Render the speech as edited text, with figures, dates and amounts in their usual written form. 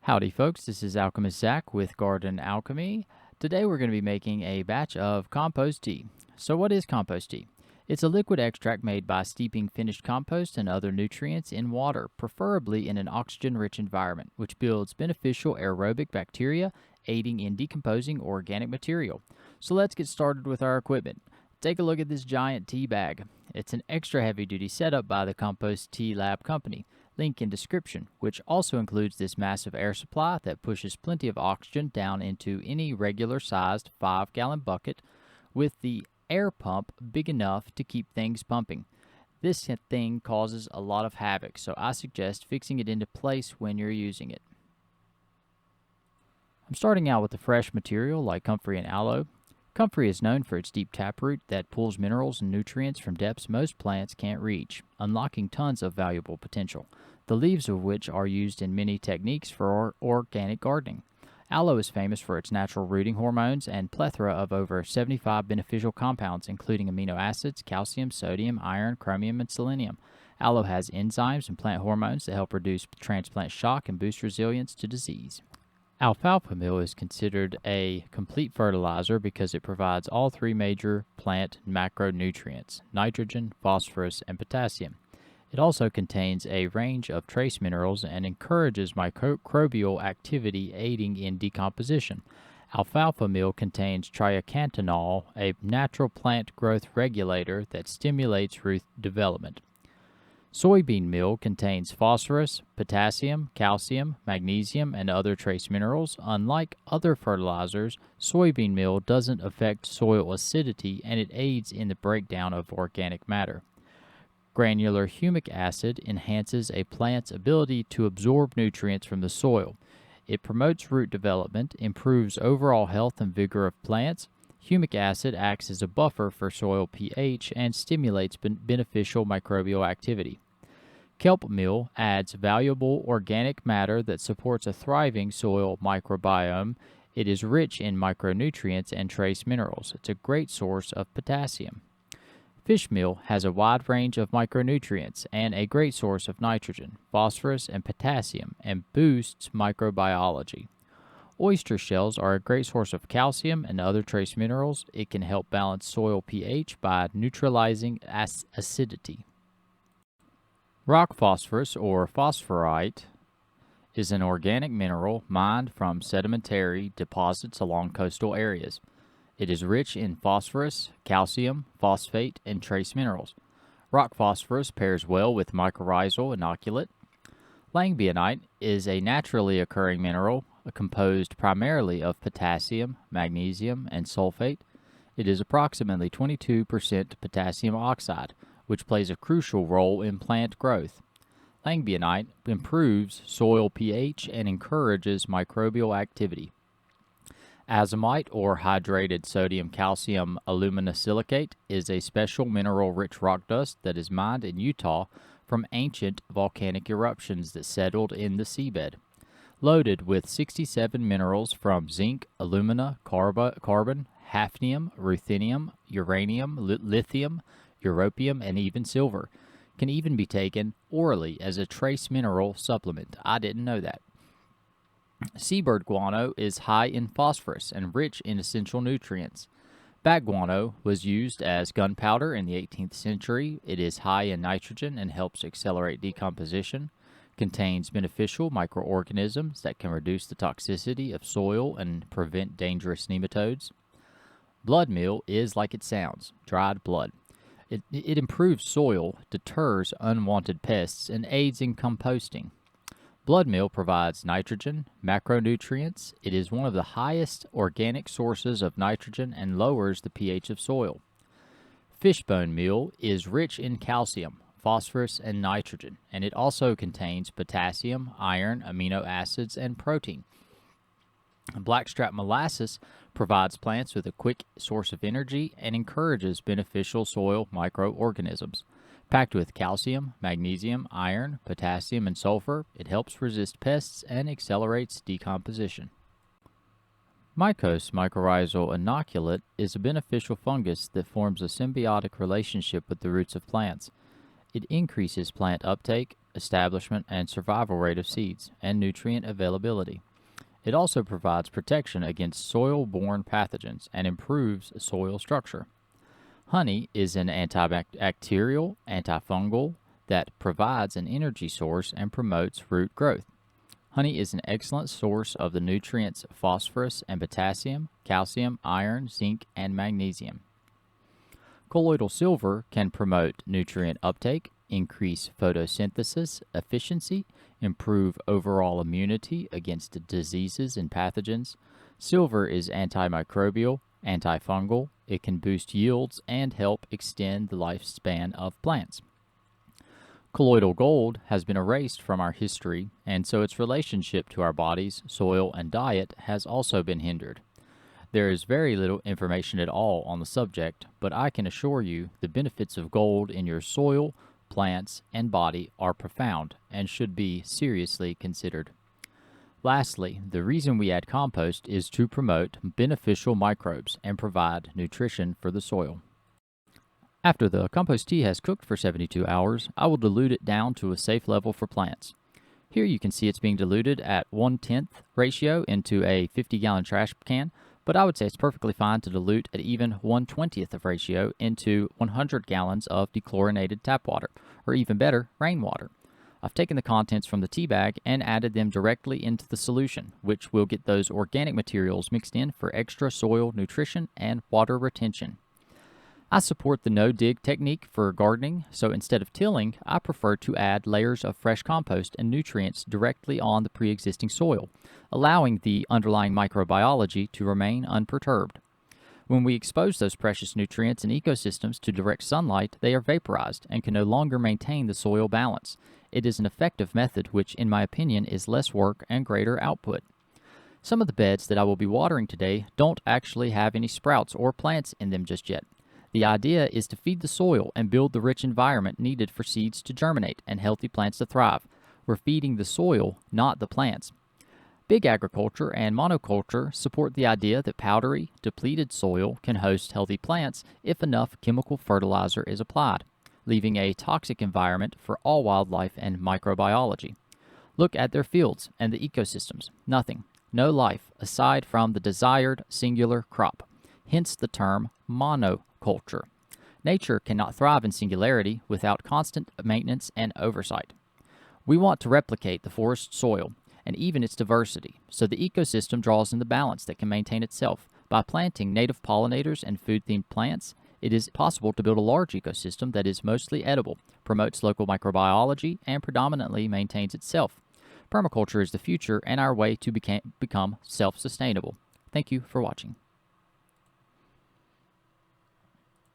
Howdy folks, this is Alchemist Zach with Garden Alchemy. Today we're going to be making a batch of compost tea. So what is compost tea? It's a liquid extract made by steeping finished compost and other nutrients in water, preferably in an oxygen-rich environment, which builds beneficial aerobic bacteria, aiding in decomposing organic material. So let's get started with our equipment. Take a look at this giant tea bag. It's an extra heavy-duty setup by the Compost Tea Lab company. Link in description, which also includes this massive air supply that pushes plenty of oxygen down into any regular-sized 5-gallon bucket with the air pump big enough to keep things pumping. This thing causes a lot of havoc, so I suggest fixing it into place when you're using it. I'm starting out with the fresh material like comfrey and aloe. Comfrey is known for its deep taproot that pulls minerals and nutrients from depths most plants can't reach, unlocking tons of valuable potential, the leaves of which are used in many techniques for organic gardening. Aloe is famous for its natural rooting hormones and plethora of over 75 beneficial compounds, including amino acids, calcium, sodium, iron, chromium, and selenium. Aloe has enzymes and plant hormones that help reduce transplant shock and boost resilience to disease. Alfalfa meal is considered a complete fertilizer because it provides all three major plant macronutrients, nitrogen, phosphorus, and potassium. It also contains a range of trace minerals and encourages microbial activity aiding in decomposition. Alfalfa meal contains triacantanol, a natural plant growth regulator that stimulates root development. Soybean meal contains phosphorus, potassium, calcium, magnesium, and other trace minerals. Unlike other fertilizers, soybean meal doesn't affect soil acidity and it aids in the breakdown of organic matter. Granular humic acid enhances a plant's ability to absorb nutrients from the soil. It promotes root development, improves overall health and vigor of plants. Humic acid acts as a buffer for soil pH and stimulates beneficial microbial activity. Kelp meal adds valuable organic matter that supports a thriving soil microbiome. It is rich in micronutrients and trace minerals. It's a great source of potassium. Fish meal has a wide range of micronutrients and a great source of nitrogen, phosphorus, and potassium, and boosts microbiology. Oyster shells are a great source of calcium and other trace minerals. It can help balance soil pH by neutralizing acidity. Rock phosphorus, or phosphorite, is an organic mineral mined from sedimentary deposits along coastal areas. It is rich in phosphorus, calcium, phosphate, and trace minerals. Rock phosphorus pairs well with mycorrhizal inoculant. Langbionite is a naturally occurring mineral composed primarily of potassium, magnesium, and sulfate. It is approximately 22% potassium oxide, which plays a crucial role in plant growth. Langbionite improves soil pH and encourages microbial activity. Azomite, or hydrated sodium-calcium aluminosilicate, is a special mineral-rich rock dust that is mined in Utah from ancient volcanic eruptions that settled in the seabed. Loaded with 67 minerals from zinc, alumina, carbon, hafnium, ruthenium, uranium, lithium, europium, and even silver. Can even be taken orally as a trace mineral supplement. I didn't know that. Seabird guano is high in phosphorus and rich in essential nutrients. Bat guano was used as gunpowder in the 18th century. It is high in nitrogen and helps accelerate decomposition. Contains beneficial microorganisms that can reduce the toxicity of soil and prevent dangerous nematodes. Blood meal is like it sounds, dried blood. It improves soil, deters unwanted pests, and aids in composting. Blood meal provides nitrogen, macronutrients. It is one of the highest organic sources of nitrogen and lowers the pH of soil. Fishbone meal is rich in calcium, phosphorus, and nitrogen, and it also contains potassium, iron, amino acids, and protein. Blackstrap molasses provides plants with a quick source of energy and encourages beneficial soil microorganisms. Packed with calcium, magnesium, iron, potassium, and sulfur, it helps resist pests and accelerates decomposition. Mycos mycorrhizal inoculant is a beneficial fungus that forms a symbiotic relationship with the roots of plants. It increases plant uptake, establishment and survival rate of seeds, and nutrient availability. It also provides protection against soil-borne pathogens and improves soil structure. Honey is an antibacterial, antifungal that provides an energy source and promotes root growth. Honey is an excellent source of the nutrients phosphorus and potassium, calcium, iron, zinc, and magnesium. Colloidal silver can promote nutrient uptake, increase photosynthesis efficiency, improve overall immunity against diseases and pathogens. Silver is antimicrobial, antifungal. It can boost yields and help extend the lifespan of plants. Colloidal gold has been erased from our history, and so its relationship to our bodies, soil, and diet has also been hindered. There is very little information at all on the subject, but I can assure you the benefits of gold in your soil, plants, and body are profound and should be seriously considered. Lastly, the reason we add compost is to promote beneficial microbes and provide nutrition for the soil. After the compost tea has cooked for 72 hours, I will dilute it down to a safe level for plants. Here you can see it's being diluted at 1/10 ratio into a 50-gallon trash can, but I would say it's perfectly fine to dilute at even 1/20th of ratio into 100 gallons of dechlorinated tap water, or even better, rainwater. I've taken the contents from the tea bag and added them directly into the solution, which will get those organic materials mixed in for extra soil nutrition and water retention. I support the no-dig technique for gardening, so instead of tilling, I prefer to add layers of fresh compost and nutrients directly on the pre-existing soil, allowing the underlying microbiology to remain unperturbed. When we expose those precious nutrients and ecosystems to direct sunlight, they are vaporized and can no longer maintain the soil balance. It is an effective method which, in my opinion, is less work and greater output. Some of the beds that I will be watering today don't actually have any sprouts or plants in them just yet. The idea is to feed the soil and build the rich environment needed for seeds to germinate and healthy plants to thrive. We're feeding the soil, not the plants. Big agriculture and monoculture support the idea that powdery, depleted soil can host healthy plants if enough chemical fertilizer is applied, leaving a toxic environment for all wildlife and microbiology. Look at their fields and the ecosystems. Nothing. No life aside from the desired singular crop. Hence the term monoculture. Nature cannot thrive in singularity without constant maintenance and oversight. We want to replicate the forest soil and even its diversity, so the ecosystem draws in the balance that can maintain itself. By planting native pollinators and food-themed plants, it is possible to build a large ecosystem that is mostly edible, promotes local microbiology, and predominantly maintains itself. Permaculture is the future and our way to become self-sustainable. Thank you for watching.